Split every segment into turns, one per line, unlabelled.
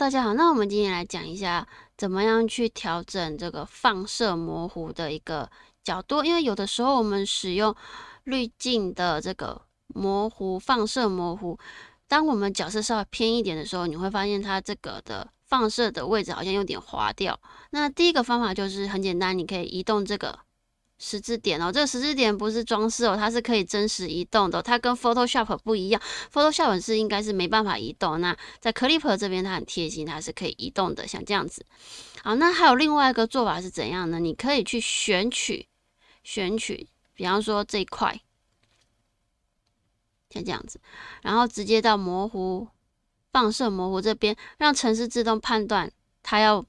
大家好，那我们今天来讲一下怎么样去调整这个放射模糊的一个角度，因为有的时候我们使用滤镜的这个模糊、放射模糊，当我们角色稍微偏一点的时候，你会发现它这个的放射的位置好像有点滑掉。那第一个方法就是很简单，你可以移动这个十字点哦，这个十字点不是装饰哦，它是可以真实移动的哦，它跟 Photoshop 不一样，Photoshop 应该是没办法移动，那在 Clipper 这边它很贴心，它是可以移动的，像这样子。好，那还有另外一个做法是怎样呢？你可以去选取，比方说这一块，像这样子，然后直接到模糊、放射模糊这边，让程式自动判断它要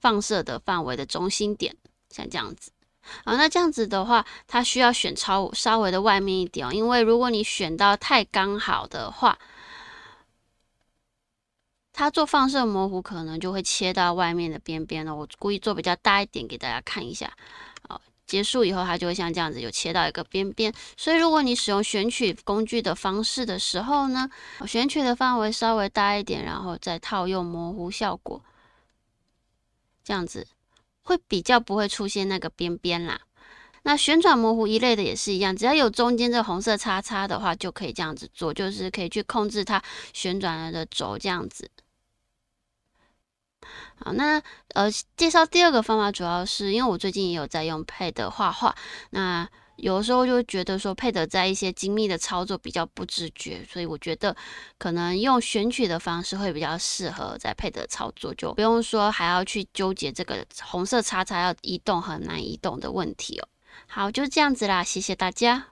放射的范围的中心点，像这样子。好，那这样子的话，它需要选稍微的外面一点哦，因为如果你选到太刚好的话，它做放射模糊可能就会切到外面的边边了。我故意做比较大一点给大家看一下。好，结束以后它就会像这样子有切到一个边边。所以如果你使用选取工具的方式的时候呢，选取的范围稍微大一点，然后再套用模糊效果，这样子会比较不会出现那个边边啦。那旋转模糊一类的也是一样，只要有中间这红色叉叉的话，就可以这样子做，就是可以去控制它旋转了的轴这样子。好，那介绍第二个方法，主要是因为我最近也有在用 Pad 画画，那有的时候就觉得说 Pad 在一些精密的操作比较不直觉，所以我觉得可能用选取的方式会比较适合在 Pad 操作，就不用说还要去纠结这个红色叉叉要移动很难移动的问题哦。好，就这样子啦，谢谢大家。